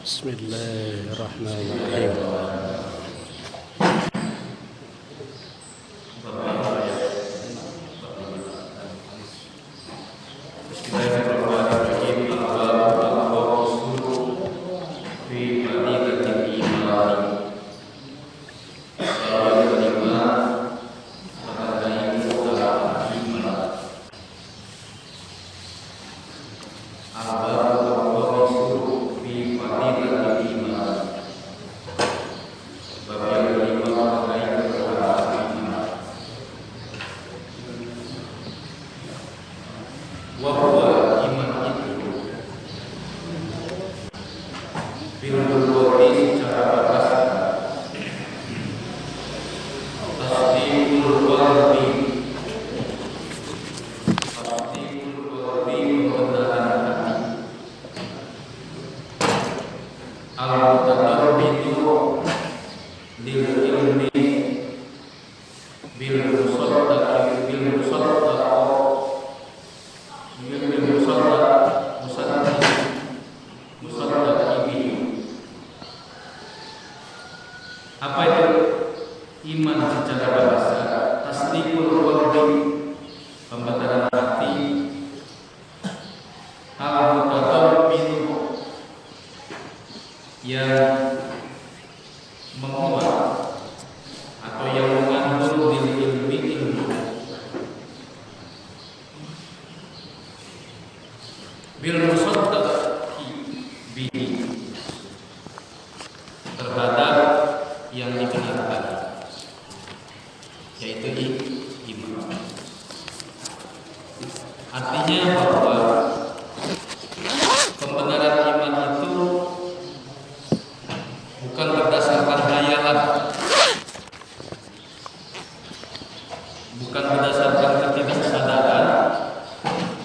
بسم الله الرحمن الرحيم. Apa itu iman secara bahasa? Tasdiqul qalbi, pembenaran hati. Al-mutadabbir, yang menguat atau yang mengandung ilmu bil musaddaqi bihi, terhadap yang dibenarkan, yaitu iman. Artinya bahwa pembenaran iman itu bukan berdasarkan hayalan, bukan berdasarkan ketidaksadaran,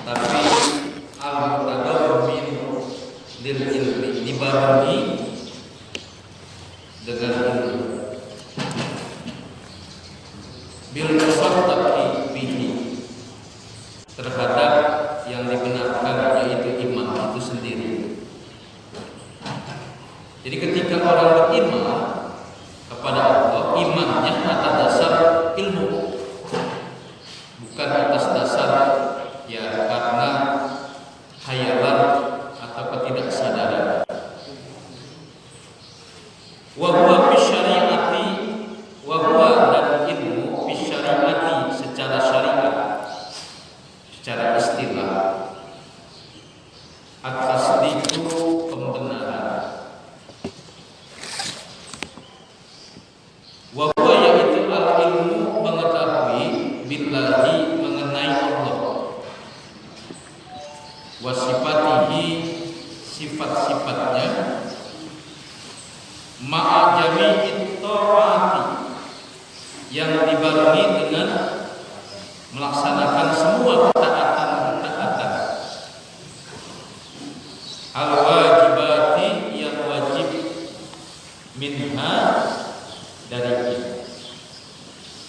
tapi al-mutadabbir lil ilmi, dibarengi dengan ilmu. Bil musaddaqi bihi, terhadap yang dibenarkan, yaitu iman itu sendiri. Jadi ketika orang beriman kepada Allah, imannya atas dasar ilmu, bukan atas dasar ya karena hayalan atau ketidaksadaran. Wa huwa fi syariati, wa huwa dan ilmu fi syariati, secara syariat, secara istilah, at-tasdiqu, pembenaran. Wa huwa, yaitu al-ilmu, mengetahui, billahi, mengenai Allah, wa sifatihi, sifat-sifatnya, ma'a jami'it ta'ati, yang dibarengi dengan melaksanakan semua ketaatan-ketaatan, al-wajibati, yang wajib, minha,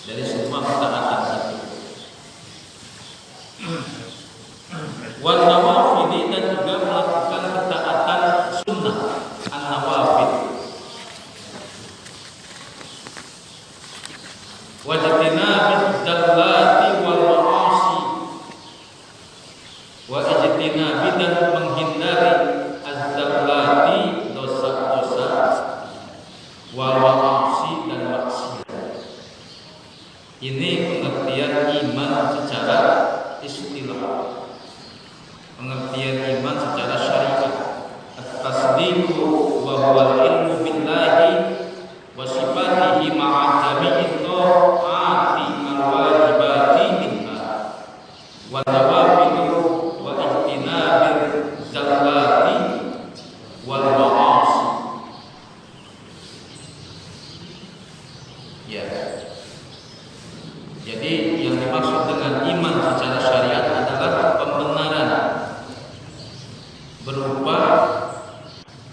dari semua ketaatan itu, wan nawafili, dan juga melakukan ketaatan sunnah, an-nawafil, wajtinabid dallati wal ma'asi, wa ijtinabi, dan menghindari az-dallati, dosa-dosa, wal ma'asi, dan maksiat. Ini pengertian iman secara istilah, pengertian iman secara syariat. At-tasdiqu wa huwal ilmu billahi wa sifatihi ma'a jami'it ta'ati al-wajibati minha, wa nawafilu wa ijtinabir zallati wal ma'asi. Ya. Jadi yang dimaksud dengan iman secara syariat adalah pembenaran berupa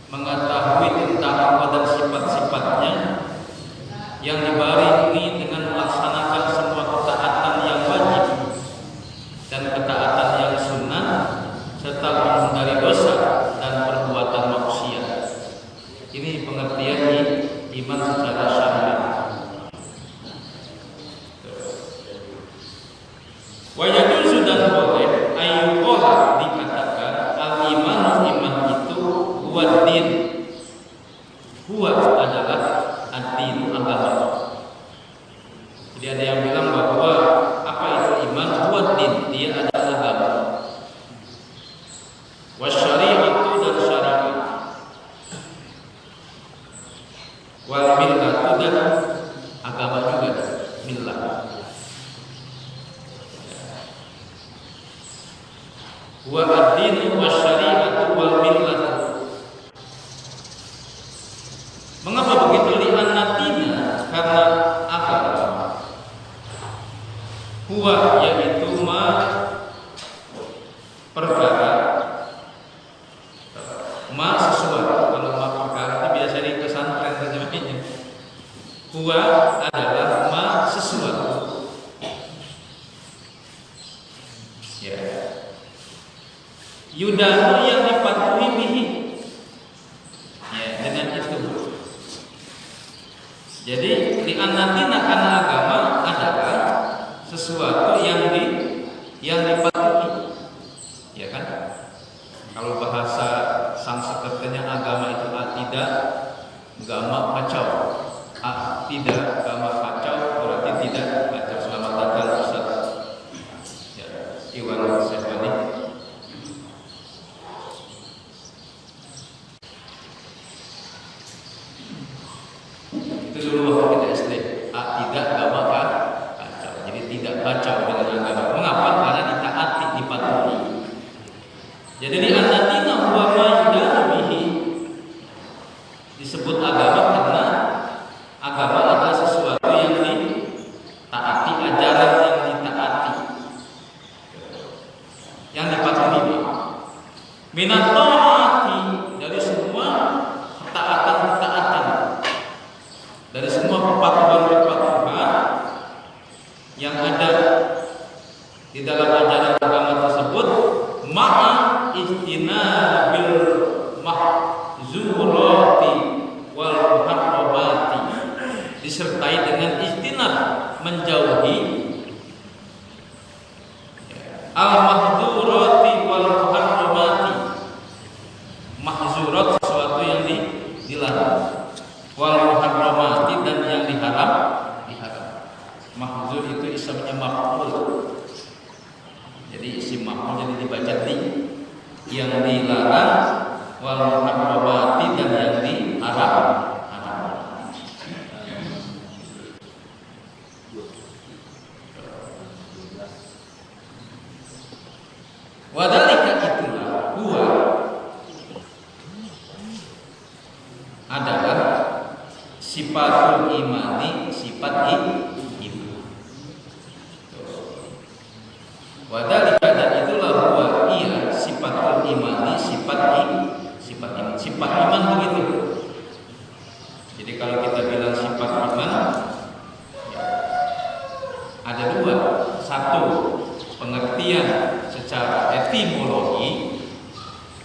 mengetahui tentang Allah dan sifat-sifatnya, yang dibarengi dengan melaksanakan semua ketaatan yang wajib dan ketaatan yang sunnah, serta menghindari dosa dan perbuatan maksiat. Ini pengertian iman secara syar'i. Wa yajuzu dan boleh ayyuqala dikatakan al-iman iman itu huwa din. Huwa adalah ad-din, agama. Jadi ada yang bilang bahwa apa itu iman? Huwa din, dia adalah agama. Wa syari'atu dan syariat. Wal millatu dan agama juga, millah. Wa ad-din wa syari'atu wal millah. Mengapa begitu? Li'annatina, karena agama huwa yaitu ma perkara, ma sesuatu. Kalau ma perkara itu biasa di pesantren terjemahnya. Huwa adalah ma sesuatu. Ya. Yudanu yang dipatuhi bihi. Ya, dengan itu. Jadi li'annatina, karena agama adalah sesuatu yang dipatuhi. Ya kan? Kalau bahasa Sanskertanya agama itu atidah, agama kacau. Tidak, agama kacau berarti tidak kacau. Selamat datang Ustaz. Ya, Iwan Syafani. Itu dulu waktu kita SD. Tidak, agama kacau. Jadi tidak kacau dengan agama. Mengapa? Karena ditaati, dipatuhi. Jadi di annatina huwa ma yudanu bihi, disebut agama karena agama adalah sesuatu yang ditaati, ajaran yang ditaati, yang dipatuhi. Minat taati, dari semua ketaatan-ketaatan, dari semua kepatuhan-kepatuhan yang ada di dalam ajaran agama tersebut, ma'a ijtinabil mahzurati wal muharramati, disertai dengan ijtinab, menjauhi al mahzurati wal muharramati. Mahzurat sesuatu yang dilarang, wal muharramati dan yang diharam. Mahzur itu isimnya maf'ul. Jadi isim maf'ul jadi dibaca di, yang dilarang, wal muharramati dan yang diharam. Wadhalika itulah huwa adalah sifatul imani, sifat iman. Wadhalika, dan itulah huwa iya sifatul imani, sifat iman. Sifat iman begitu. Jadi kalau kita bilang sifat iman, ada dua. Satu, pengertian secara etimologi,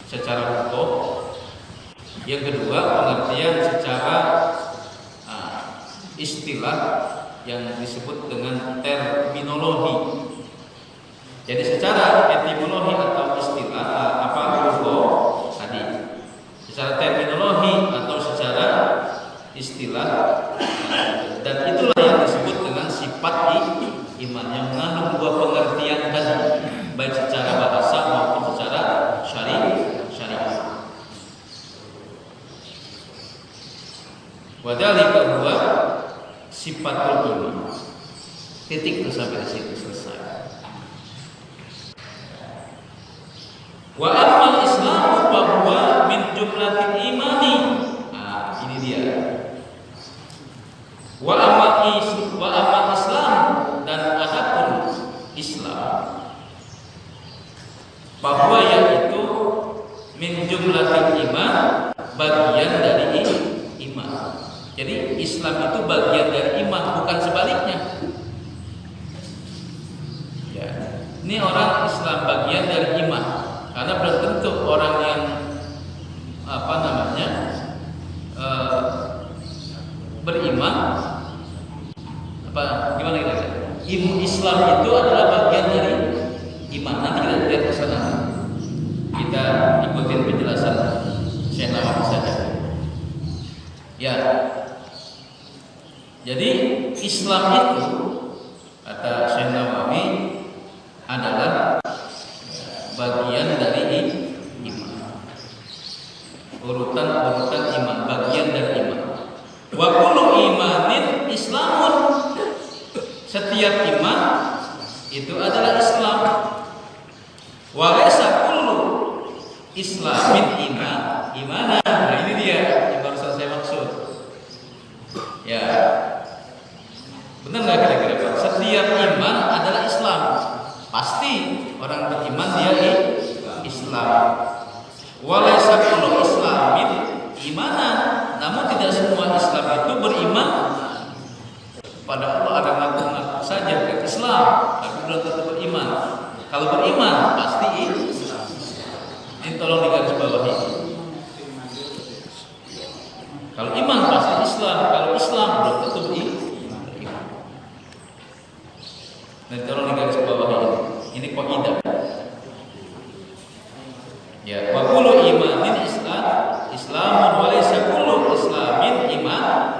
secara hukum. Yang kedua, pengertian secara istilah yang disebut dengan terminologi. Jadi secara etimologi atau istilah hukum tadi, secara terminologi atau secara istilah, dan itulah yang disebut dengan sifat iman, yang mengandung dua pengertian tadi, baik secara bahasa maupun secara syariat. Wadhalika huwa sifatul iman. Titik, sampai di situ selesai. Wa ammal islamu fa huwa min jumlatil imani. Ini dia. Wa ammal Islam, dan adapun Islam, bahwa yaitu min jumlatil iman, bagian dari iman. Jadi Islam itu bagian dari iman, bukan sebaliknya. Ya. Ini orang Islam bagian dari iman. Karena belum tentu orang yang beriman. Apa gimana kira-kira? Islam itu adalah bagian dari iman. Nanti kita lihat ke sana. Kita ikutin penjelasan Syekh Nawawi saja. Ya. Jadi Islam itu kata Syekh Nawawi adalah bagian dari iman. Urutan iman, bagian dari iman. Wa kullu imanin Islamun. Setiap iman itu adalah Islam. Wa laysa kullu Islamin imanan. Nah, ini dia yang barusan saya maksud. Ya. Benar nggak kira-kira Pak? Setiap iman adalah Islam. Pasti orang beriman dia Islam. Wa laysa kullu Islamin imanan. Namun tidak semua Islam itu beriman pada Allah. Ada ngaku-ngaku saja ke Islam, tapi belum tentu beriman. Kalau beriman pasti Islam. Ini tolong digarisbawahi. Kalau iman pasti Islam, kalau Islam belum tentu beriman. Dan tolong digarisbawahi. Ini kaidah. Ya, wa kullu imanin Islamun wa laysa kullu Islamin iman.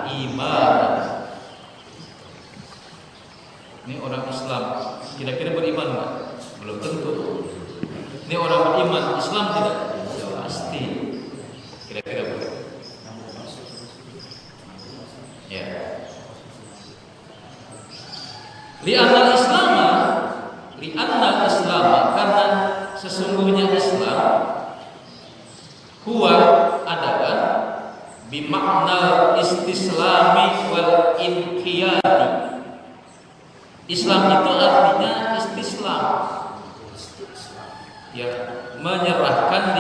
Ini orang Islam kira-kira beriman enggak? Belum tentu. Ini orang beriman Islam tidak? Pasti. Kira-kira begitu. Ya. Li'anal Islam karena sesungguhnya Islam huwa adalah bimakna istislami wal inqiyadi. Islam itu artinya istislam, ya, menyerahkan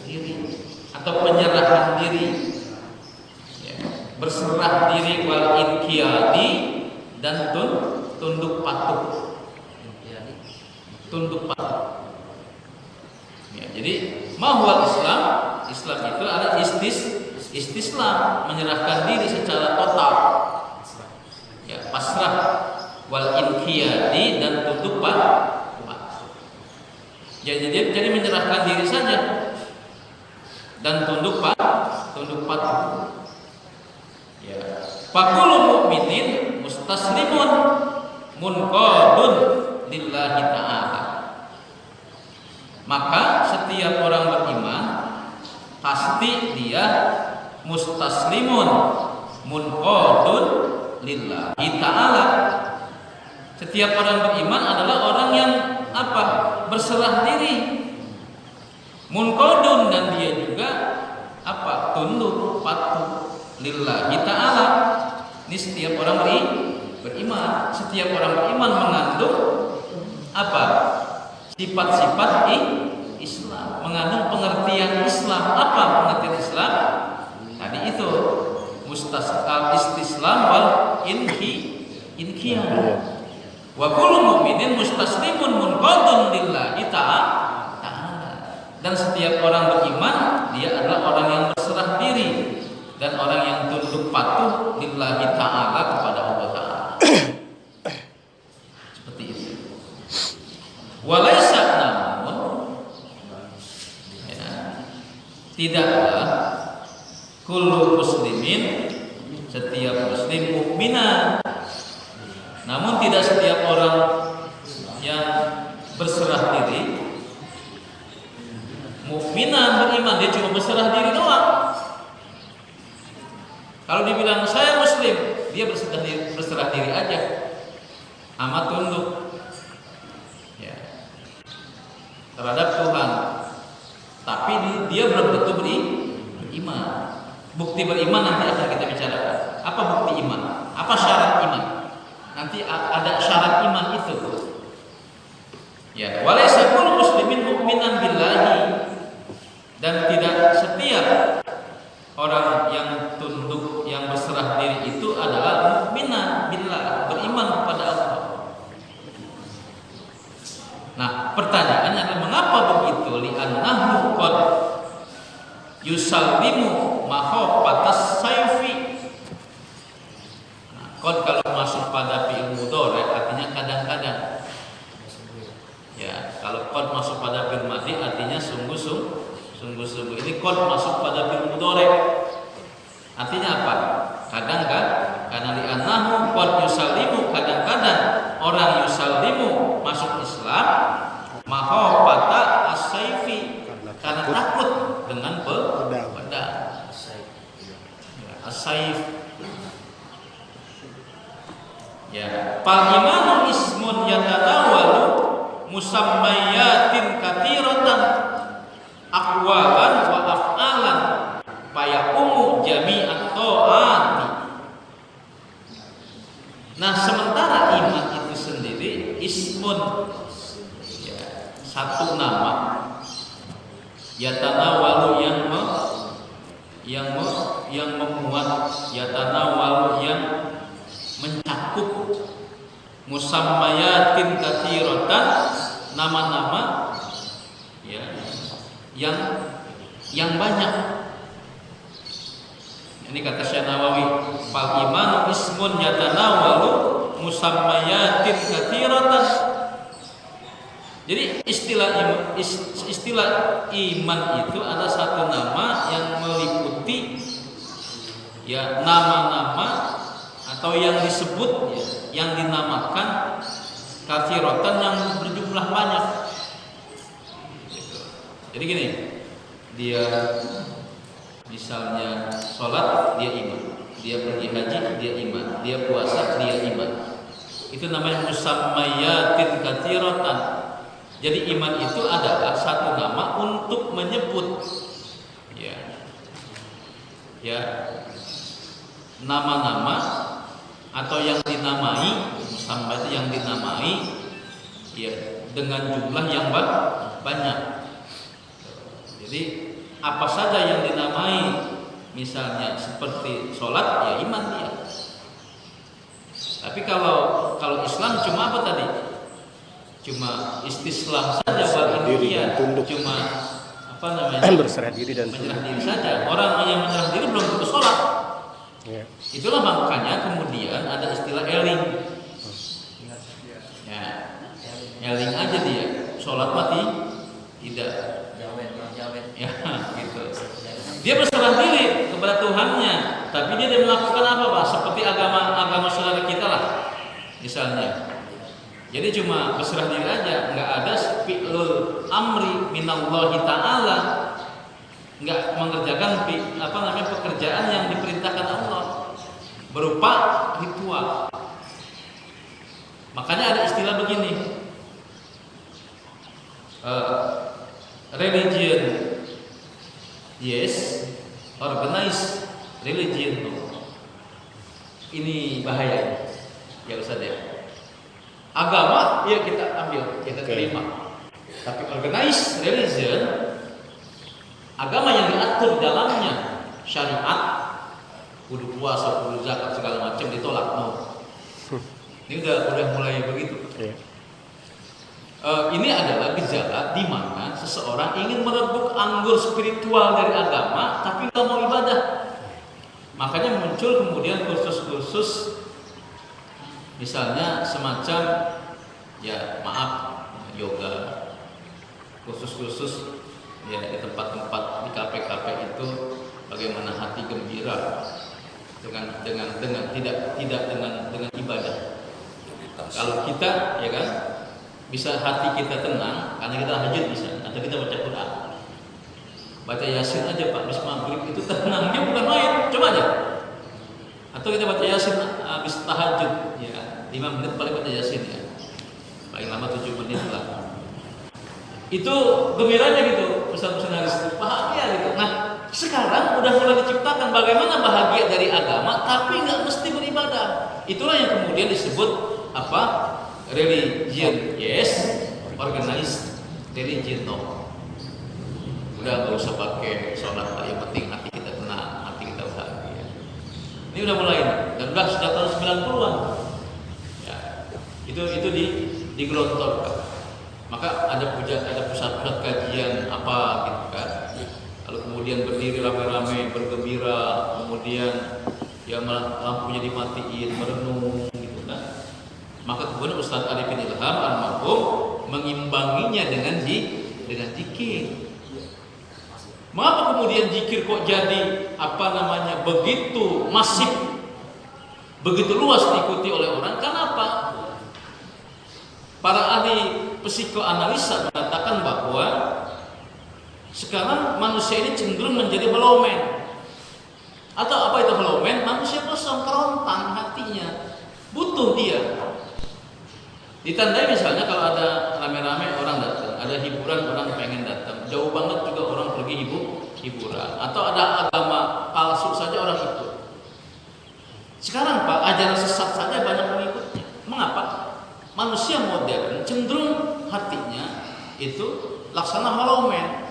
diri atau penyerahan diri, ya, berserah diri wal inqiyadi dan tunduk patuh. Tunduk patuh. Ya, jadi mahwal Islam itu adalah istislam, menyerahkan diri secara total, ya, pasrah, wal inqiyadi dan tunduk patuh. Jadi menyerahkan diri saja dan tunduk patuh. Ya. Faqulu mu'minin mustaslimun munqadun lillahi ta'ala. Maka setiap orang beriman pasti dia mustaslimun munqadun lillahi ta'ala. Setiap orang beriman adalah orang yang apa? Berserah diri. Munqadun, dan dia juga apa? Tunduk patuh lillahi ta'ala. Ini setiap orang beriman. Setiap orang beriman mengandung apa? Sifat-sifat Islam, mengandung pengertian Islam. Apa pengertian Islam? Tadi itu istislam wal inqiyad. Wa kullu mu'minin mustaslimun munqadun lillahi ta'ala. Dan setiap orang beriman dia adalah orang yang berserah diri dan orang yang tunduk patuh lillahi ta'ala, kepada Allah Ta'ala. Seperti itu. Walaysa, namun ya, tidaklah kullu muslimin, setiap muslim mukminah. Namun tidak setiap orang yang berserah diri mukminah, beriman, dia cuma berserah diri doang. Kalau dibilang saya muslim, dia berserah diri aja, amat tunduk, ya, terhadap Tuhan. Tapi dia belum tentu beriman. Bukti beriman nanti akan kita bicarakan. Apa bukti iman? Apa syarat iman? Nanti ada syarat iman itu. Ya, walaysa kullu muslimin mu'minan billahi, dan tidak setiap orang yang tunduk, yang berserah diri itu adalah mukminan billah, beriman kepada Allah. Nah, pertanyaannya adalah mengapa begitu? Li'annahu qad yusallimu mahafatas sayfi. qad yusallimu, kadang-kadang orang yusallimu masuk Islam mahafata as-saifi, karena takut dengan pedang. As-saif. Ya, fal imanu ismun yatanawalu musammayatin katsiratan aqwalan wa af'alan fayaqumu jami'at ta'ati. Nah, sementara iman itu sendiri ismun, ya, satu nama, yatanawalu yang memuat, yatanawalu yang mencakup, musammayatin katsiratan, nama-nama, ya, yang banyak. Ini kata Syekh Nawawi, fal imanu ismun yatanawalu musammayatin katsiratan. Jadi istilah iman itu ada satu nama yang meliputi, ya, nama-nama atau yang disebut, ya, yang dinamakan katsiratan, yang berjumlah banyak. Jadi gini, dia misalnya sholat, dia iman, dia pergi haji, dia iman, dia puasa, dia iman. Itu namanya musammayatin katsiratan. Jadi iman itu adalah satu nama untuk menyebut, ya, nama-nama atau yang dinamai, musamma itu yang dinamai, ya, dengan jumlah yang banyak. Jadi apa saja yang dinamai, misalnya seperti sholat, ya iman dia. Tapi kalau Islam cuma apa tadi? Cuma istislam saja, cuma apa namanya? Berserah diri dan menyerah diri saja. Orang yang menyerah diri belum tentu sholat. Ya. Itulah makanya kemudian ada istilah eling. Ya, eling aja dia. Sholat mati tidak. Ya, gitu. Dia berserah diri kepada Tuhannya, tapi dia melakukan apa, Pak? Seperti agama saudara kita lah, misalnya. Jadi cuma berserah diri aja, nggak ada fi'lul amri minallahi ta'ala, nggak mengerjakan pekerjaan yang diperintahkan Allah berupa ritual. Makanya ada istilah begini, religion yes, organized religion no. Ini bahaya ya Ustaz ya. Agama ya kita ambil, kita terima. Tapi organized religion, agama yang diatur dalamnya syariat, kudu puasa, kudu zakat, segala macam ditolak. No. Ini udah mulai begitu. Ini adalah gejala di mana seseorang ingin merebut anggur spiritual dari agama, tapi nggak mau ibadah. Makanya muncul kemudian kursus-kursus, misalnya semacam, ya maaf, yoga, kursus-kursus, ya di tempat-tempat, di kafe-kafe itu bagaimana hati gembira dengan tidak dengan ibadah. Kalau kita, ya kan, bisa hati kita tenang karena kita hajat bisa, atau kita baca Quran, baca Yasin aja Pak, habis maghrib itu tenangnya bukan main, coba aja. Atau kita baca Yasin habis tahajud, ya 5 menit paling baca Yasin, ya paling lama 7 menit lah. Itu gembiranya gitu, pesan-pesan hadis itu bahagia gitu. Nah sekarang udah mulai diciptakan bagaimana bahagia dari agama, tapi nggak mesti beribadah. Itulah yang kemudian disebut apa? Religion yes, organized religion no. Udah nggak usah pakai sholat, yang penting hati kita tenang, hati kita bahagia. Ini udah mulai, dan udah sejak tahun 90-an. Ya, itu digelontorkan. Maka ada pusat-pusat kajian apa gitu kan. Lalu kemudian berdiri rame-rame bergembira, kemudian ya lampunya dimatiin, merenung gitu kan. Maka kemudian Ustaz Arifin Ilham almarhum mengimbanginya dengan zikir. Mengapa kemudian zikir kok jadi begitu masif? begitu luas diikuti oleh orang. Kenapa? Para ahli psikoanalisa mengatakan bahwa sekarang manusia ini cenderung menjadi hollow man. Atau apa itu hollow man? Manusia kosong, kerontang hatinya, butuh dia. Ditandai misalnya kalau ada rame-rame orang datang, ada hiburan orang pengen datang, jauh banget juga orang pergi hiburan, atau ada agama palsu saja orang ikut. Sekarang Pak, ajaran sesat saja banyak pengikutnya. Mengapa? Manusia modern cenderung hatinya itu laksana hollow man.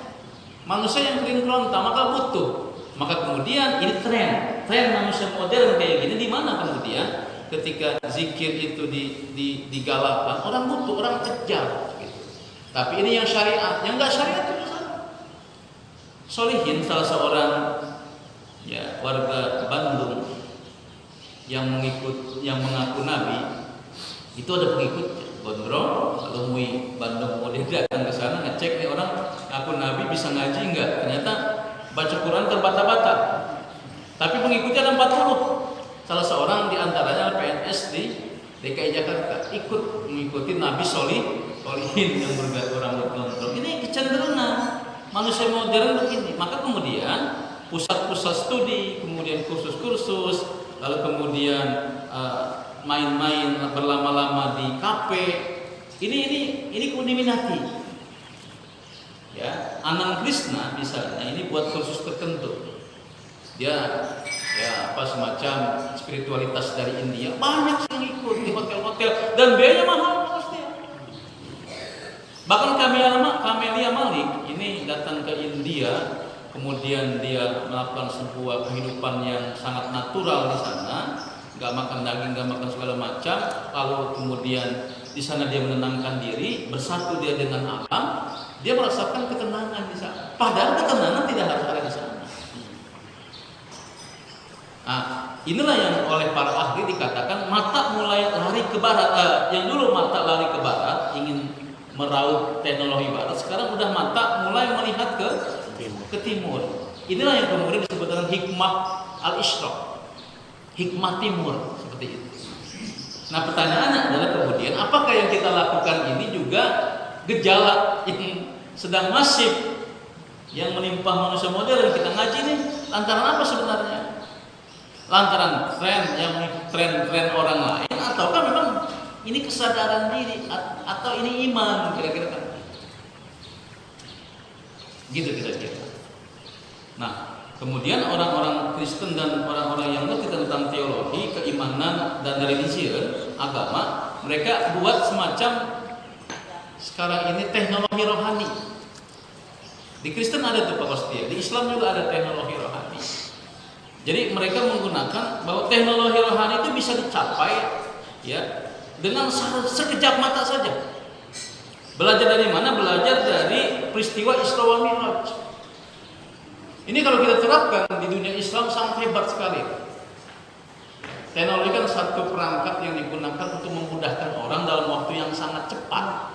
Manusia yang kering kerontang, maka butuh. Maka kemudian ini tren manusia modern kayak gini. Di mana kemudian ketika zikir itu digalakkan, orang butuh, orang kejar gitu. Tapi ini yang syariat, yang enggak syariat itu sama. Solihin, salah seorang warga Bandung yang mengaku nabi, itu ada pengikut gondrong. Kalau Bandung mau datang ke sana ngecek nih orang ngaku nabi bisa ngaji enggak, ternyata baca Quran terbata-bata. Tapi pengikutnya ada 40. Salah seorang di antaranya PNS di DKI Jakarta ikut mengikuti Nabi Solihin yang orang gondrong. Ini kecenderungan manusia modern begini. Maka kemudian pusat-pusat studi, kemudian kursus-kursus, lalu kemudian main-main berlama-lama di kafe. Ini diminati. Ya, Anand Krishna misalnya ini buat kursus tertentu. Dia semacam spiritualitas dari India, banyak yang ikut di hotel-hotel dan biayanya mahal pasti. Bahkan Camelia Malik ini datang ke India, kemudian dia melakukan sebuah kehidupan yang sangat natural di sana, nggak makan daging, nggak makan segala macam. Lalu kemudian di sana dia menenangkan diri, bersatu dia dengan alam, dia merasakan ketenangan di sana. Padahal ketenangan tidak harus ada di sana. Nah, inilah yang oleh para ahli dikatakan mata mulai lari ke barat. Yang dulu mata lari ke barat, ingin meraup teknologi barat, sekarang udah mata mulai melihat ke timur. Inilah yang kemudian disebut dengan hikmah al-isyraq, hikmah timur, seperti itu. Nah, pertanyaannya adalah kemudian apakah yang kita lakukan ini juga gejala yang sedang masif yang menimpa manusia modern? Kita ngaji nih lantaran apa sebenarnya? Lantaran tren orang lain, ataukah memang ini kesadaran diri atau ini iman, kira-kira kan? Gitu kira-kira. Nah, kemudian orang-orang Kristen dan orang-orang yang mengerti tentang teologi, keimanan dan religion, agama, mereka buat semacam sekarang ini teknologi rohani. Di Kristen ada tuh Pak Kostia, di Islam juga ada teknologi rohani. Jadi mereka menggunakan bahwa teknologi rohani itu bisa dicapai ya dengan sekejap mata saja. Belajar dari mana? Belajar dari peristiwa Isra wa Mi'raj. Ini kalau kita terapkan di dunia Islam sangat hebat sekali. Teknologi kan satu perangkat yang digunakan untuk memudahkan orang dalam waktu yang sangat cepat.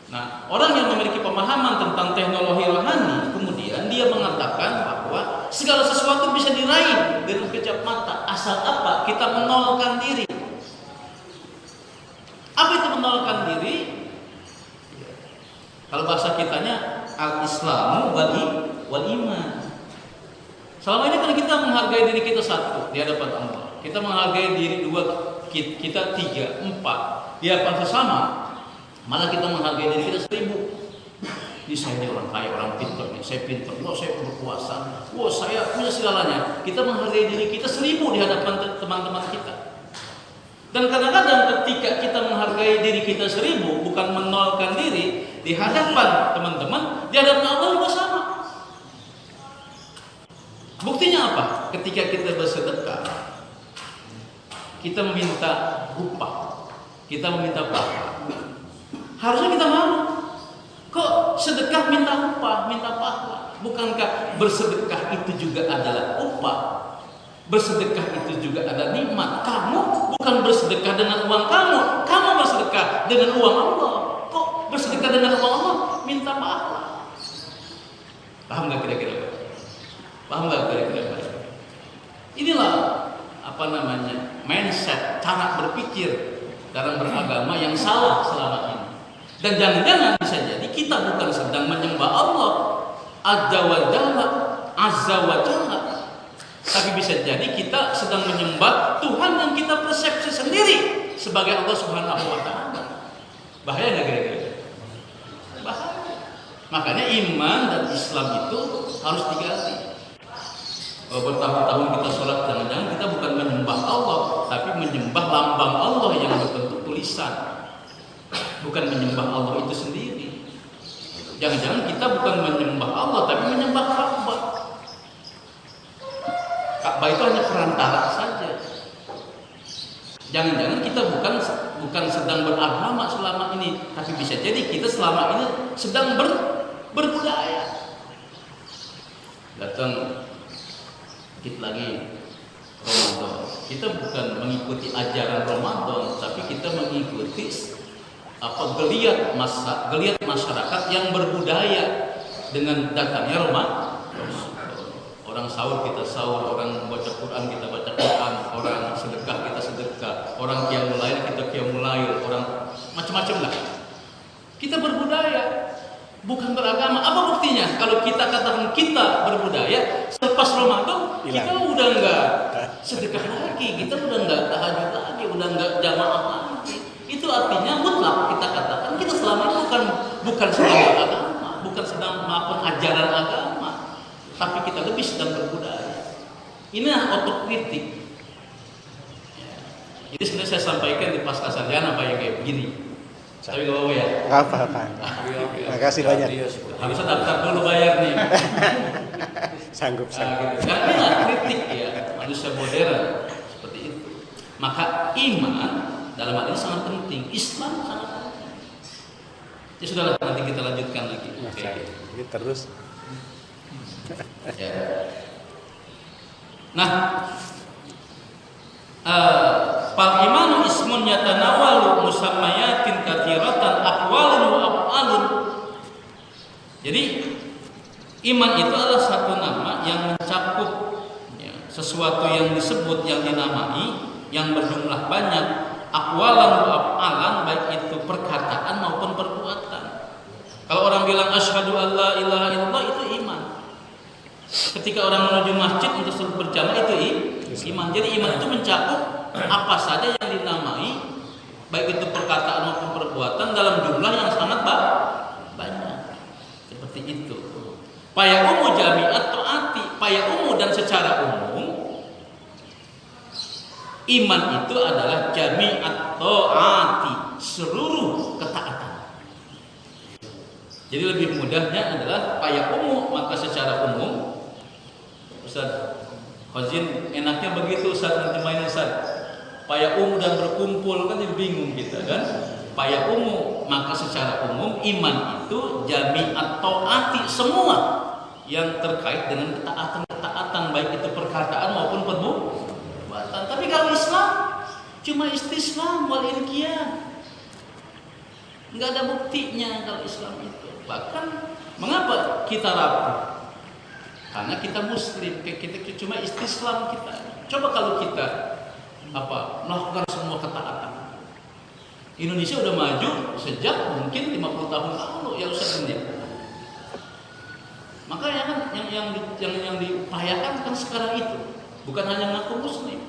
Nah, orang yang memiliki pemahaman tentang teknologi rohani, kemudian dia mengatakan bahwa segala sesuatu bisa diraih dengan sekejap mata, asal apa? Kita menolkan diri. Apa itu menolkan diri? Kalau bahasa kitanya al-Islamu wal iman. Selama ini kan kita menghargai diri kita satu di hadapan Allah. Kita menghargai diri dua, kita tiga, empat di hadapan sesama. Malah kita menghargai diri kita 1000. Ini saya ini orang kaya, orang pintar nih, saya pintar, wah saya berkuasa, wah saya punya segalanya. Kita menghargai diri kita 1000 di hadapan teman-teman kita. Dan kadang-kadang ketika kita menghargai diri kita 1000, bukan menolkan diri di hadapan teman-teman, di hadapan Allah juga sama. Buktinya apa? Ketika kita bersedekah, kita meminta upah, kita meminta pahala. Harusnya kita mau. Kok sedekah minta upah, minta pahala? Bukankah bersedekah itu juga adalah upah? Bersedekah itu juga ada nikmat. Kamu bukan bersedekah dengan uang kamu bersedekah dengan uang Allah. Kok bersedekah dengan uang Allah minta pahala? Paham nggak kira-kira? Paham nggak kira-kira? Inilah mindset, cara berpikir dalam beragama yang salah selama ini. Dan jangan-jangan bisa jadi kita bukan sedang menyembah Allah Azza wa Jalla, tapi bisa jadi kita sedang menyembah Tuhan yang kita persepsi sendiri sebagai Allah Subhanahu wa Ta'ala. Bahaya nggak kira-kira? Bahaya. Makanya iman dan Islam itu harus diganti. Bertahun-tahun kita sholat, jangan-jangan kita bukan menyembah Allah, tapi menyembah lambang Allah yang berbentuk tulisan, bukan menyembah Allah itu sendiri. Jangan-jangan kita bukan menyembah Allah, tapi menyembah Ka'bah. Ka'bah itu hanya perantara saja. Jangan-jangan kita bukan sedang beragama selama ini, tapi bisa jadi kita selama ini sedang berbudaya. Datang dikit lagi Ramadan, kita bukan mengikuti ajaran Ramadan, tapi kita mengikuti geliat masyarakat yang berbudaya dengan datangnya Ramadan. Orang sahur kita sahur, orang baca Quran kita baca Quran, orang sedekah kita sedekah, orang qiyamul lail kita qiyamul lail, orang macam-macam lah. Kita berbudaya, bukan beragama. Apa buktinya? Kalau kita katakan kita berbudaya, selepas Ramadan kita udah enggak sedekah lagi, kita udah enggak tahajud lagi, udah enggak jamaah lagi. Itu artinya mutlak kita katakan kita selama ini bukan sedang beragama, bukan sedang melakukan ajaran agama, tapi kita lebih sedang berbudaya. Ini otokritik. Jadi sebenarnya saya sampaikan di pasca sarjana yang kayak begini. Tapi gak apa-apa ya? Gak apa-apa. Terima kasih banyak. Harusnya daftar dulu bayar nih. Sanggup. Nah, inilah kritik ya manusia modern seperti itu. Maka iman dalam hal ini sangat penting. Islam sangat penting. Ya sudahlah, nanti kita lanjutkan lagi. Oke. Ini terus. Ya. Nah, fal imanu ismun yatanawalu musammayatin katsiratan aqwalun wa af'alun. Jadi iman itu adalah satu nama yang mencakup ya, sesuatu yang disebut, yang dinamai, yang berjumlah banyak, aqwalan wa af'alan, baik itu perkataan maupun perbuatan. Kalau orang bilang asyhadu alla ilaha illallah, itu iman. Ketika orang menuju masjid untuk berjamaah, itu iman. Jadi iman itu mencakup apa saja yang dinamai, baik itu perkataan maupun perbuatan, dalam jumlah yang sangat banyak. Seperti itu. Paya umum jami'at ta'ati, paya umum dan secara umum iman itu adalah jami'at ta'ati, seluruh ketaatan. Jadi lebih mudahnya adalah paya umum, maka secara umum Ustaz Khazin enaknya begitu Ustaz, nanti main Ustaz. Paya umum dan berkumpul kan jadi bingung kita kan. Paya umum, maka secara umum iman itu jami'at ta'ati, semua yang terkait dengan ketaatan, baik itu perkataan maupun perbuatan. Tapi kalau Islam cuma istislam wal inqiyad. Enggak ada buktinya kalau Islam itu. Bahkan mengapa kita rapuh? Karena kita muslim, kita cuma istislam kita. Coba kalau kita melakukan semua ketaatan. Indonesia udah maju sejak mungkin 50 tahun lalu ya Ustaz ya. Maka yang diupayakan kan sekarang itu bukan hanya mengaku muslim.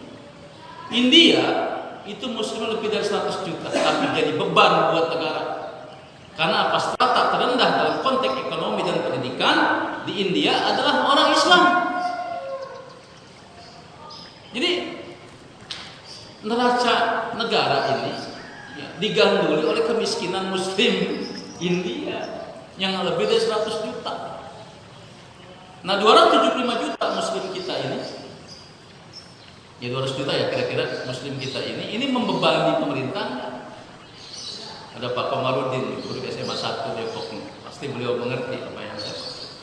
India itu muslim lebih dari 100 juta, tapi jadi beban buat negara. Karena apa? Strata terendah dalam konteks ekonomi dan pendidikan di India adalah orang Islam. Jadi neraca negara ini ya, diganduli oleh kemiskinan muslim India yang lebih dari 100 juta. Nah 275 juta muslim kita ini, ya 200 juta ya kira-kira muslim kita ini membebani pemerintah. Ada Pak Komarudin, guru SMA 1 Depok, pasti beliau mengerti apa yang saya maksud.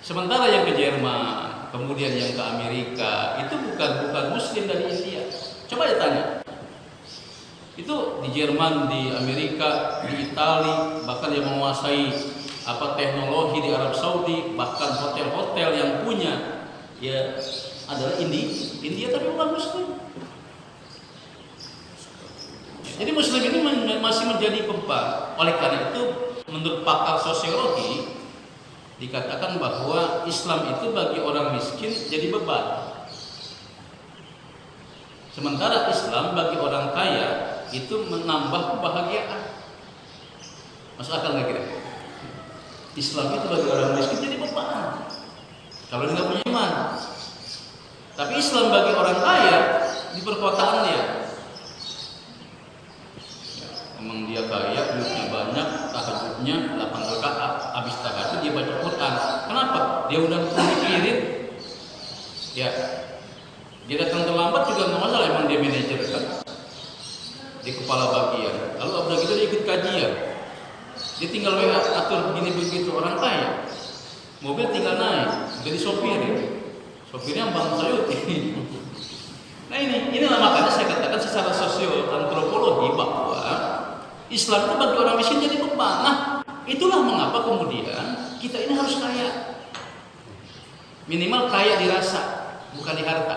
Sementara yang ke Jerman, kemudian yang ke Amerika, itu bukan muslim dari India. Coba ditanya. Itu di Jerman, di Amerika, di Italia, bahkan yang menguasai teknologi di Arab Saudi, bahkan hotel-hotel yang punya ya adalah India tapi bukan Muslim. Jadi Muslim ini masih menjadi beban. Oleh karena itu, menurut pakar sosiologi dikatakan bahwa Islam itu bagi orang miskin jadi beban. Sementara Islam bagi orang kaya itu menambah kebahagiaan. Masuk akal nggak kira? Islam itu bagi orang miskin jadi beban kalau dia nggak punya iman. Tapi Islam bagi orang kaya di perkotaan dia, emang dia kaya, duitnya banyak, tahajudnya 8 rakaat, habis tahajud dia baca Quran. Kenapa? Dia udah mikirin, ya dia datang terlambat juga nggak masalah, emang dia manajer kan, di kepala bagian. Lalu udah gitu dia ikut kajian, dia tinggal WA atur begini begitu. Orang kaya mobil tinggal naik, jadi sopir ya. Sopirnya Bang Sayuti. Nah inilah makanya saya katakan secara sosio-antropologi bahwa Islam itu bagi orang miskin jadi beban. Nah itulah mengapa kemudian kita ini harus kaya. Minimal kaya di rasa, bukan di harta.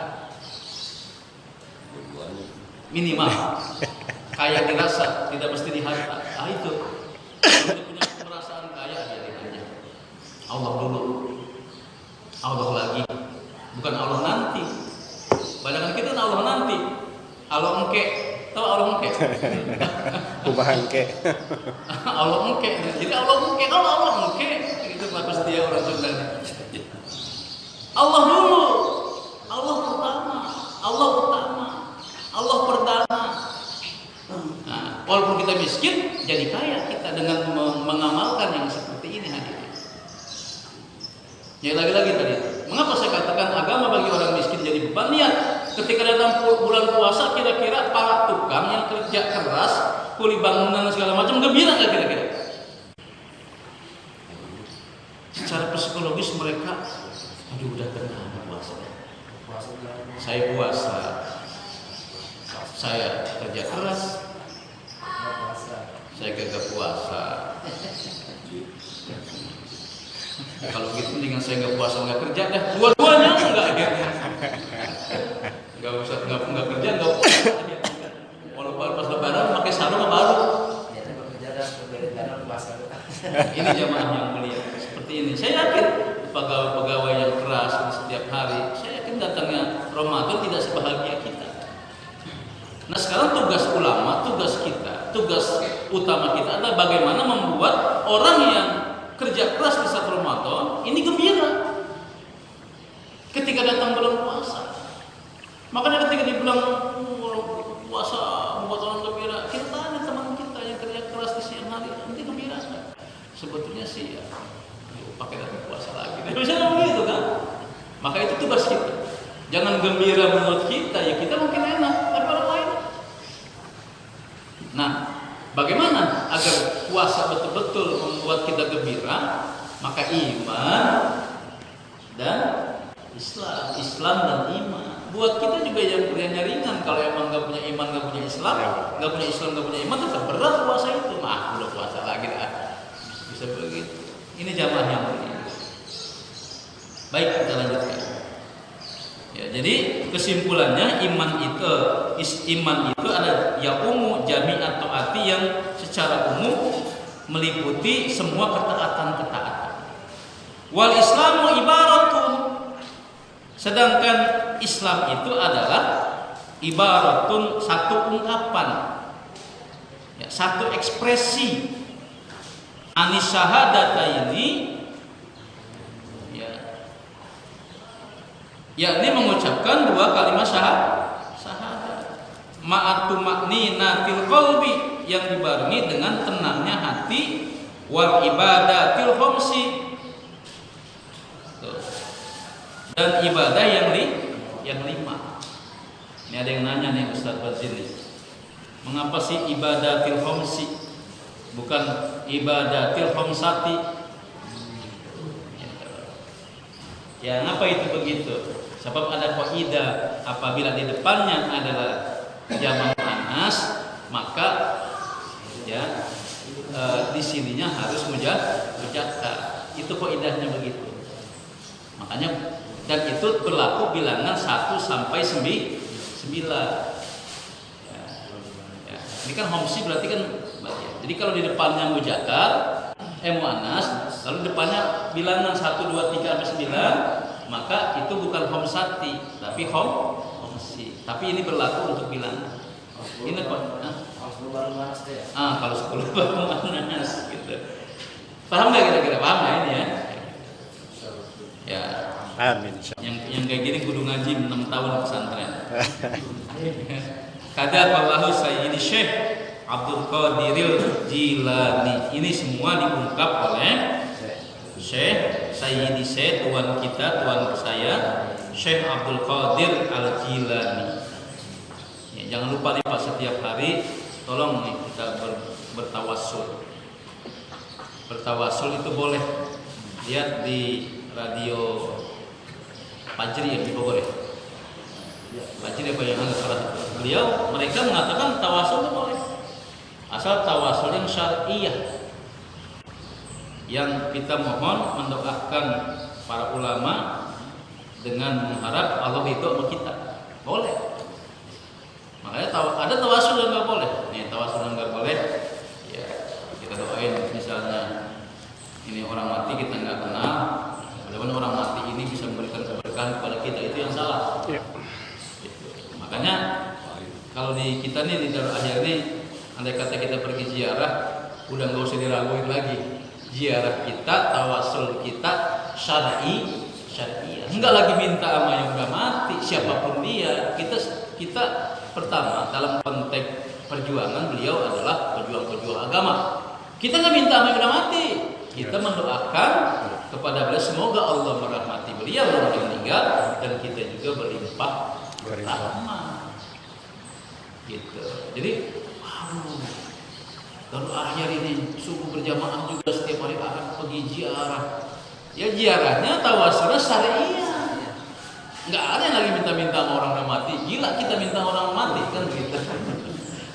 Minimal kaya di rasa, tidak mesti di harta. Ah itu. Kalau punya perasaan kaya jadi aja. Allah dulu, Allah lagi, bukan Allah nanti. Bayangan kita Allah nanti, Allah engke, tahu Allah engke? Rumah engke. Allah engke, jadi Allah engke, kalau Allah engke, itu bagus dia orang Sunda. Allah dulu, Allah pertama, Allah utama, Allah pertama. Nah, walaupun kita miskin, jadi kaya kita dengan mengamalkan yang seperti ini hadirin. Ya lagi-lagi tadi, mengapa saya katakan agama bagi orang miskin jadi beban? Lihat, ketika datang bulan puasa, kira-kira para tukang yang kerja keras, kuli bangunan segala macam, gembira nggak kira-kira? Secara psikologis mereka, aduh udah tenang puasa. Saya puasa, saya kerja keras, saya gagal puasa. Kalau gitu mendingan saya nggak puasa nggak kerja deh, dua-duanya nggak usah nggak kerja nggak puasa. Walaupun pas lebaran pakai sarung baru. Ini jamaah yang mulia seperti ini. Saya yakin pegawai-pegawai yang keras setiap hari, saya yakin datangnya Ramadan tidak sebahagia kita. Nah sekarang tugas ulama, tugas kita, tugas utama kita adalah bagaimana membuat orang yang kerja keras di saat Ramadan ini gembira ketika datang bulan puasa. Makanya ketika dibilang puasa membuat orang gembira, kita tanya teman kita yang kerja keras di siang hari, nanti gembira kan? Sebetulnya sih ya, pakai datang puasa lagi. Bisa begitu kan? Maka itu tugas kita. Jangan gembira menurut kita, ya kita mungkin enak, tapi orang lain. Nah, bagaimana agar puasa betul-betul membuat kita gembira? Maka iman dan Islam dan iman. Buat kita juga yang ringan. Kalau emang nggak punya iman, nggak punya Islam, nggak punya Islam, nggak punya iman, tetap berat puasa itu. Udah puasa lagi dah. Bisa begitu. Ini jamaah yang mulia. Baik, kita lanjutkan. Ya, jadi kesimpulannya iman itu ada yaumu jami'at taati yang secara umum meliputi semua ketaatan-ketaatan. Wal Islamu ibaratun, sedangkan Islam itu adalah ibaratun, satu ungkapan, ya, satu ekspresi anis syahadataini, yakni mengucapkan dua kalimat syahadat ma'atu makninatil qalbi, yang dibarengi dengan tenangnya hati, wal ibadatil khamsi, dan ibadah yang lima. Ini ada yang nanya nih Ustaz Bazin nih, mengapa sih ibadatil khamsi bukan ibadatil khamsati? Ya, ngapa itu begitu? Sebab ada kaidah, apabila di depannya adalah jamak muannas, maka ya di sininya harus mujakkar. Itu kaidahnya begitu. Makanya Dan itu berlaku bilangan 1 sampai 9. Ya. Ini kan homsi berarti kan. Jadi kalau di depannya mujakkar, muannas, lalu depannya bilangan 1, 2, 3 sampai 9, maka itu bukan homsati, tapi homsi. Tapi ini berlaku untuk bilangan. Ini kok. Kalau 10 baru muannas gitu. Paham nggak kira-kira? Paham nggak ini ya? Ya. Amin. Yang kayak gini kudu ngaji 6 tahun pesantren. Kada Allahu Sayyidi Syekh Abdul Qadiril Jilani. Ini semua diungkap oleh Syekh Sayyidi Syekh, tuan kita, tuan saya, Syekh Abdul Qadir Al Jilani. Ya, jangan lupa nih Pak, setiap hari tolong nih kita bertawassul. Bertawassul itu boleh. Lihat di radio Fajri yang di Bogor ya. Fajri apa yang beliau mereka mengatakan tawasul itu boleh. Asal tawasul yang syar'iyah. Yang kita mohon mendoakan para ulama dengan mengharap Allah itu sama kita. Boleh. Makanya ada tawasul yang enggak boleh. Nih, tawasul yang enggak boleh. Ya, kita doain misalnya ini orang mati kita enggak kenal. Mudah-mudahan orang mati ini bisa memberikan keberkahan kepada kita, itu yang salah. Ya. Gitu. Makanya kalau di kita nih di Darul Ahyar ini, andai kata kita pergi ziarah, udah nggak usah diraguin lagi. Ziarah kita, tawasul kita syar'i. Enggak lagi minta sama yang udah mati, siapapun dia. Kita pertama dalam konteks perjuangan beliau adalah pejuang-pejuang agama. Kita nggak minta sama yang udah mati. Kita mendoakan kepada beliau semoga Allah merahmati beliau yang meninggal dan kita juga berlimpah rahmat. Gitu. Jadi, Darul Ahyar ini subuh berjamaah juga setiap hari akan pergi ziarah. Ya ziarahnya tawasulnya syariah. Enggak ada yang lagi minta-minta sama orang yang mati. Gila kita minta orang mati kan gitu.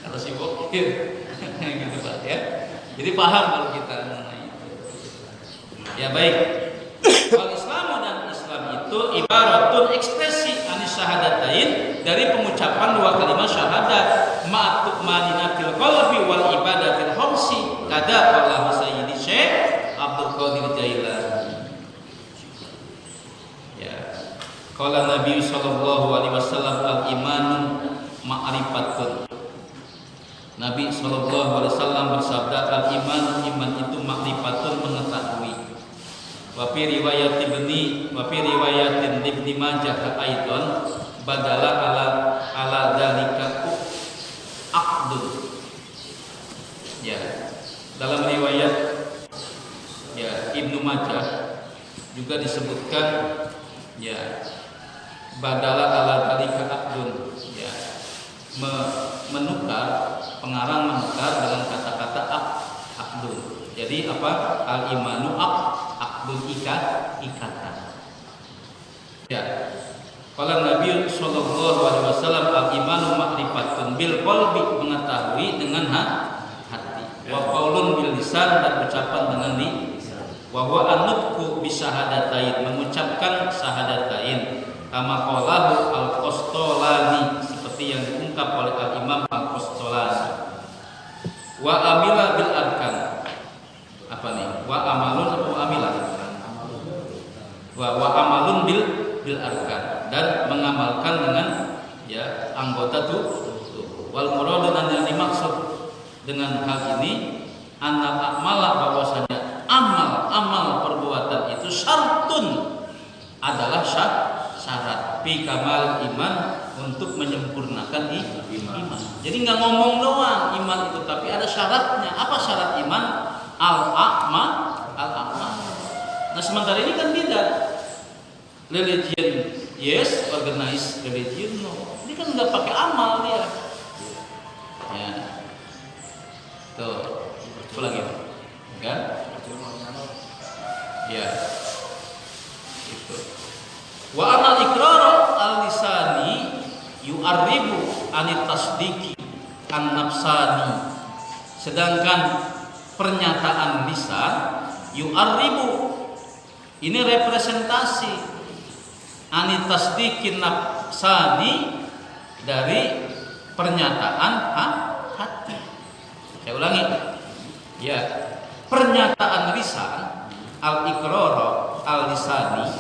Kalau si bokir gitu Pak ya. Jadi paham kalau kita. Ya baik. Kalau Islam dan Islam itu ibaratun ekspresi anis syahadatain dari pengucapan dua kalimat syahadat ma'tuk maninatil qalbi wal ibadatil khamsi kada Allah Sayyidi Syekh Abdul Qadir Jailani. Ya. Qala Nabi sallallahu alaihi wasallam al-imanu ma'rifatun. Nabi sallallahu alaihi wasallam bersabda al-iman iman itu ma'rifatun mengetahui. Wa fi riwayatin Ibnu Majah aidan badala ala dalika aqdun. Ya, dalam riwayat ya Ibnu Majah juga disebutkan ya badala ala dalika aqdun, ya menukar, pengarang menukar dengan kata-kata aqdun. Jadi apa? Al-imanu aqdun ikatan. Ya. Kalau Nabi sallallahu alaihi wasallam al-imanu ma'rifatun bil qalbi, mengetahui dengan hati. Wa qaulun bil lisan, dan ucapan dengan lisan. Wa huwa an-nutqu bi syahadatain, mengucapkan syahadatain. Kama qalahu al-Qastolani, seperti yang diungkap oleh al-Imam al-Qastolani. Wa amila bil arkan. Apa nih? Wa amalun atau amilah? Wa amalun bil arkan, dan mengamalkan dengan ya anggota tubuh. Wal muradu, dan yang dimaksud dengan hal ini annal a'mala, bahwasanya amal perbuatan itu syartun, adalah syarat fi kamal iman, untuk menyempurnakan iman. Jadi nggak ngomong doang iman itu, tapi ada syaratnya. Apa syarat iman? Al-a'ma. Nah sementara ini kan beda. Religion yes, organized religion no. Ini kan nggak pakai amal dia. Ya. Tuh. Apa lagi? Kan? Ya. Itu. Wa amal iqrar al-lisani yu'arribu anit tasdiki an-nafsani. Sedangkan pernyataan lisan yu'arribu, ini representasi anitasdiqin nafsani dari pernyataan hati. Saya ulangi. Ya, pernyataan lisan al-iqrar al-lisani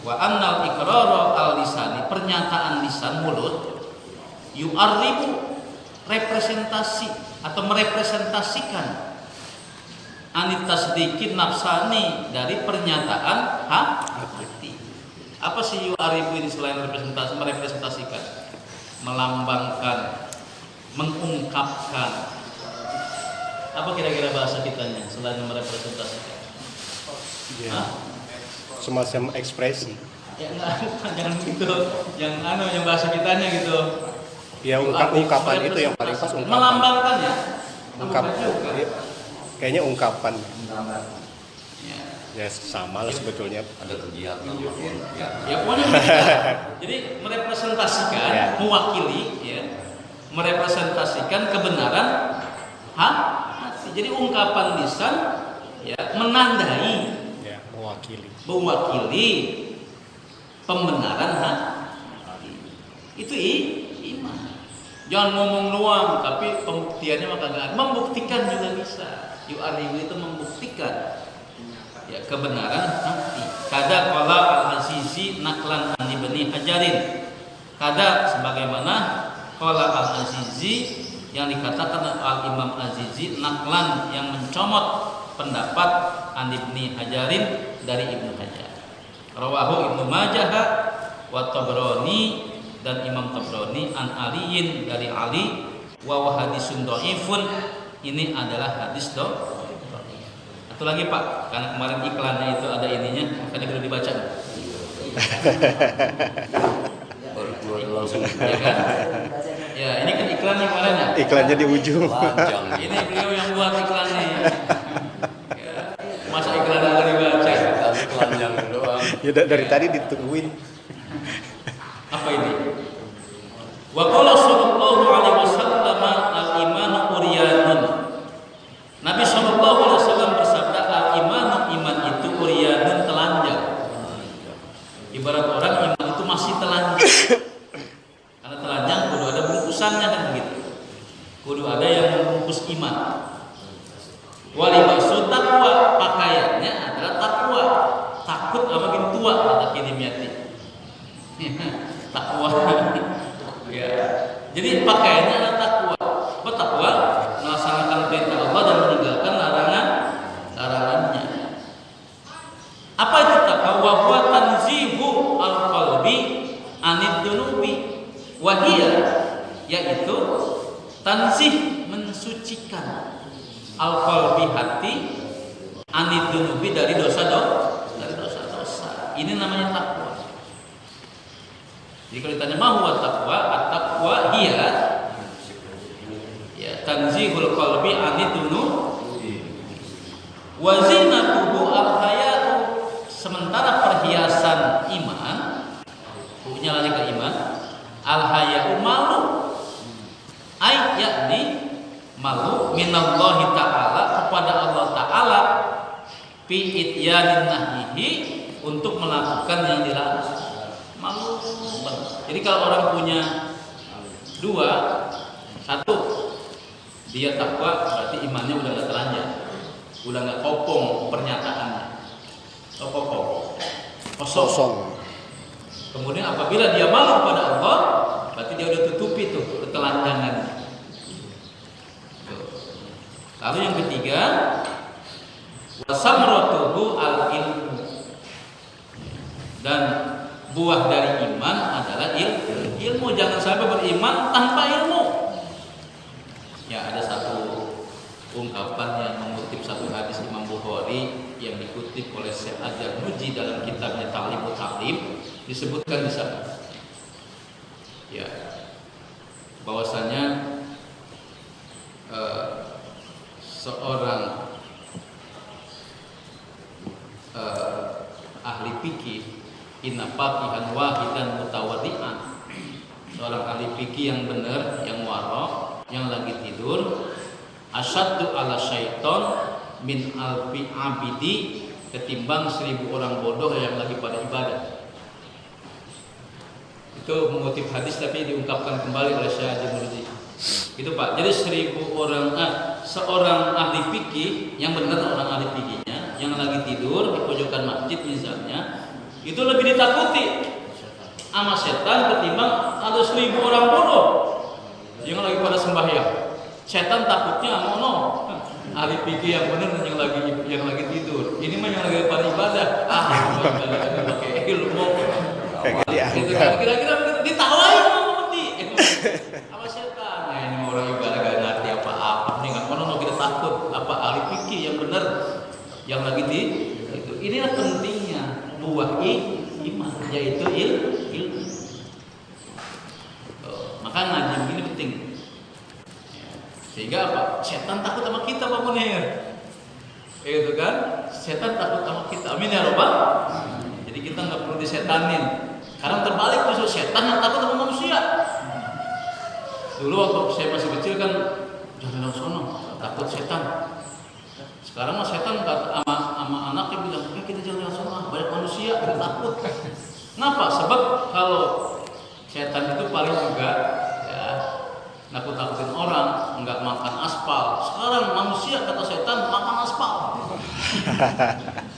wa annal iqrar al-lisani, pernyataan lisan mulut, yu'arribu representasi atau merepresentasikan anitasdiqin nafsani dari pernyataan hati. Apa sih yu'arribu ini selain representasi? Merepresentasikan, melambangkan, mengungkapkan. Apa kira-kira bahasa kitanya selain merepresentasikan? Ya. Semacam ekspresi. Ya enggak, jangan gitu. Yang bahasa kitanya gitu. Ya ungkapan itu yang paling pas, ungkapan. Melambangkan ya. Ya. Kayaknya ungkapan. Ya. Ya sama lah sebetulnya. Ada kegiatan Ya pokoknya. Jadi merepresentasikan, ya, mewakili, ya, merepresentasikan kebenaran hati. Jadi ungkapan lisan, ya, menandai, Ya, mewakili pembenaran hati. Itu iman. Jangan ngomong doang, tapi pembuktiannya maka enggak. Membuktikan juga bisa. Yu'aribu itu membuktikan, ya, kebenaran hati. Kada qala al-Azizi naklan an Ibni Hajarin. Kada sebagaimana qala al-Azizi yang dikatakan al-Imam Azizi, naklan yang mencomot pendapat an Ibni Hajarin dari Ibnu Hajar. Rawahu Ibnu Majah wa Tabrani, dan Imam Tabrani an Aliin dari Ali, wa hadisun dhaifun, ini adalah hadis dhaif. Atau lagi Pak, karena kemarin iklannya itu ada ininya, makanya perlu dibaca. baru keluar langsung. Ya kan? Ya, ini kan iklannya kemarin ya. iklannya di ujung. Panjang. Ini beliau yang buat iklannya. Ya. Masa iklannya nggak dibaca? Tadi telanjang doang. Ya dari tadi ditungguin. Apa ini? Wa qala sallallahu alaihi wasallam al-imanu uryanun. Nabi sallallahu alaihi wasallam bersabda, al-imanu, iman itu uryanun, telanjang. Ibarat orang iman itu masih telanjang. Karena telanjang kudu ada bungkusannya kan begitu. Kudu ada yang membungkus iman. Walibasu taqwa, pakaiannya adalah takwa. Takut sama bin tua kata Kinimyati. Takwa. Ya. Jadi pakaiannya adalah takwa. Apa takwa? Melaksanakan perintah Allah dan meninggalkan larangannya. Apa itu takwa? Wa huwa tanzihu al-qalbi anid dunubi. Wa hiya, yaitu tanzih, mensucikan al-qalbi, hati, anid dunubi, dari dosa-dosa. Ini namanya takwa. Jadi kalau ditanya ma huwa taqwa, at-taqwa hiya, ya, tanzihul qalbi anidunu wa zinatuhu al-hayatu, sementara perhiasan iman, punya lagi ke iman, al-hayatu malu, ay yakni malu minallahi ta'ala, kepada Allah Ta'ala, fi ityanin nahyihi, untuk melakukan yang dilarang. Malu. Jadi kalau orang punya dua, satu dia takwa, berarti imannya udah nggak telanjang, udah nggak kopong pernyataannya, kosong. Kemudian apabila dia malu pada Allah, berarti dia udah tutupi tuh ketelanjangannya. Lalu yang ketiga, wasamratuhu al-ilmu, dan buah dari iman adalah ilmu. Jangan sampai beriman tanpa ilmu. Ya, ada satu ungkapan yang mengutip satu hadis Imam Bukhari yang dikutip oleh Syekh Az-Zarnuji dalam kitabnya Ta'limut Ta'lim, disebutkan di sana, ya, bahwasanya seorang ahli fikih, inna faqihan wahidan mutawaddi'an, seorang ahli fikih yang benar, yang waro, yang lagi tidur, asyaddu ala syaiton min alfi abidi, ketimbang 1000 orang bodoh yang lagi pada ibadah. Itu mengutip hadis tapi diungkapkan kembali oleh Syekh Haji Murji. Itu Pak. Jadi seorang ahli fikih yang benar orang ahli fikihnya yang lagi tidur di pojokan masjid misalnya itu lebih ditakuti sama setan ketimbang ada 1000 orang bodoh yang lagi pada sembahyang. Setan takutnya ngono. Ahli fikih yang benar yang lagi tidur. Ini mah yang lagi pada ibadah. Pakai ilmu. Kira-kira ditawain sama setan. Nah, ini orang ibadah gak ngerti apa-apa. Ini nggak kono kita takut. Apa ahli fikih yang benar yang lagi di itu. Inilah pentingnya buah iman yaitu ilmu. Maka ngaji ini penting. Sehingga apa? Setan takut sama kita Pak Munir. Itu kan? Setan takut sama kita. Amin ya Rabbal. Jadi kita nggak perlu disetanin. Sekarang terbalik justru setan yang takut sama manusia. Dulu waktu saya masih kecil kan jangan sono, takut setan. Sekarang mah setan sama anaknya bilang, kita jangan sono, banyak manusia, kita takut. Kenapa? Sebab kalau setan itu paling juga ya nakut-nakutin orang, enggak makan aspal. Sekarang manusia kata setan makan aspal.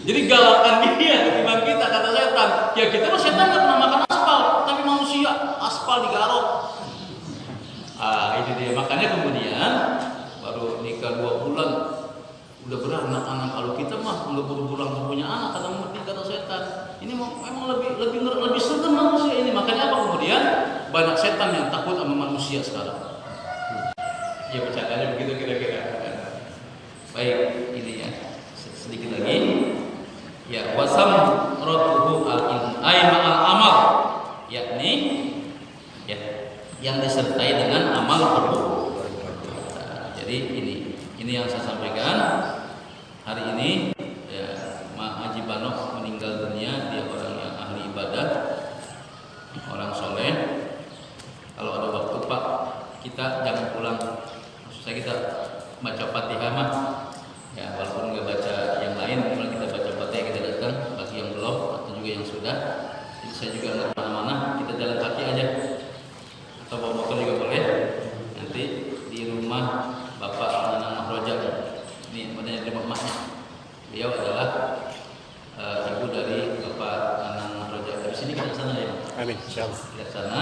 Jadi galakan dia ketimbang kita kata setan. Ya kita mah setan enggak pernah makan aspal, tapi manusia aspal digaruk. Ini dia. Makanya kemudian baru nikah 2 bulan udah beranak anak. Kalau kita mah udah pulang punya anak kata setan. Ini memang lebih serem manusia ini. Makanya apa kemudian banyak setan yang takut sama manusia sekarang. Ya bercandanya begitu kira-kira. Baik, ini ya sedikit lagi. Ya wasam rotuhu al-ilm ay ma'al amal, yakni ya yang disertai dengan amal perbuatan. Jadi ini yang saya sampaikan hari ini. Ya, Ma Haji Banok meninggal dunia. Dia orang yang ahli ibadah, orang soleh. Kalau ada waktu Pak, kita jangan pulang. Maksud saya kita baca Fatihah mah. Ya walaupun nggak baca yang lain, kalau kita baca Fatihah kita datang. Bagi yang belum atau juga yang sudah, jadi saya juga nggak kemana-mana. Kita jalan kaki aja. Atau bawa motor juga boleh. Nanti di rumah Bapak Nanang Mahroja, ini namanya di rumah emaknya. Beliau adalah ibu dari Bapak Nanang Mahroja. Dari sini kita ke sana ya. Amin. Insyaallah. Kita ke sana.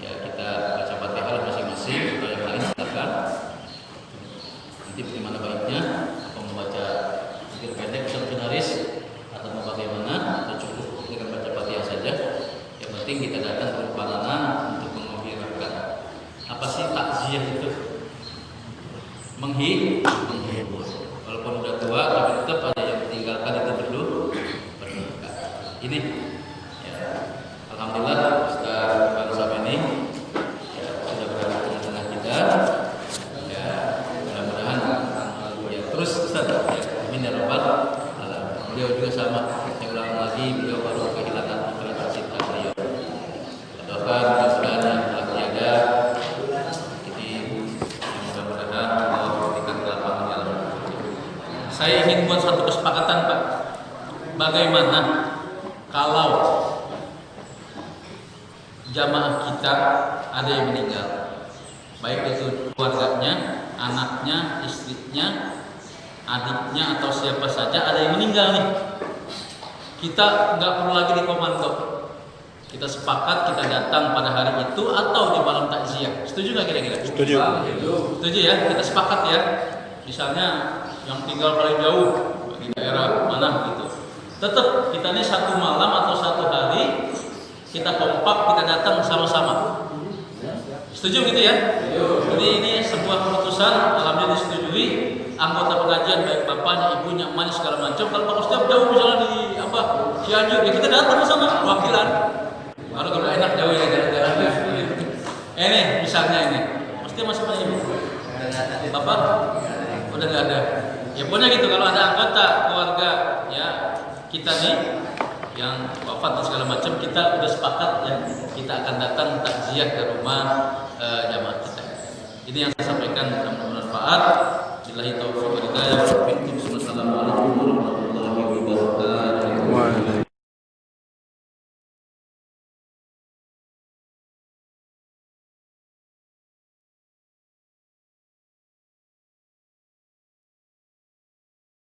Ya kita baca Fatihah masing-masing. Kalau yang lain silakan. Nanti bagaimana baiknya? Apa membaca zikir pendek seminaris atau mau bagaimana? Atau cukup dengan baca Fatihah saja? Yang penting kita datang ke rumah Nanang untuk apa sih takziah itu? Menghibur. Walaupun udah tua tapi tetap ada yang meninggalkan itu berduka. Ini ya, alhamdulillah Ustaz Bang ini ya, sudah berada di tengah kita. Ya, mudah-mudahan ya terus Ustaz ya, amin ya rabbal alamin. Beliau juga sama, saya ulang lagi, beliau baru kehilangan cinta beliau. Doakan mudah-mudahan yang telah tiada saya ingin buat satu kesepakatan Pak. Bagaimana kalau jamaah kita ada yang meninggal, baik itu keluarganya, anaknya, istrinya, adiknya atau siapa saja ada yang meninggal nih. Kita nggak perlu lagi dikomando. Kita sepakat kita datang pada hari itu atau di malam takziah. Setuju nggak kira-kira? Setuju. Setuju ya. Kita sepakat ya. Misalnya yang tinggal paling jauh di daerah mana gitu. Tetap kita ini satu malam atau satu hari kita kompak kita datang sama-sama. Setuju gitu ya? Jadi ini sebuah keputusan alhamdulillah disetujui anggota pengajian baik bapaknya, ibunya, emaknya segala macam. Kalau Pak Ustaz jauh misalnya di Cianjur ya kita datang sama wakilan. Baru kalau enak jauh ya jalan-jalan. Ini misalnya ini. Mesti masih punya ibu. Bapak udah nggak ada. Ya pokoknya gitu kalau ada anggota keluarga ya kita nih yang wafat dan segala macam kita udah sepakat ya kita akan datang takziah ke rumah jamaah kita. Ini yang saya sampaikan, mudah-mudahan bermanfaat. Billahi taufiq wal hidayah. Assalamualaikum warahmatullahi wabarakatuh.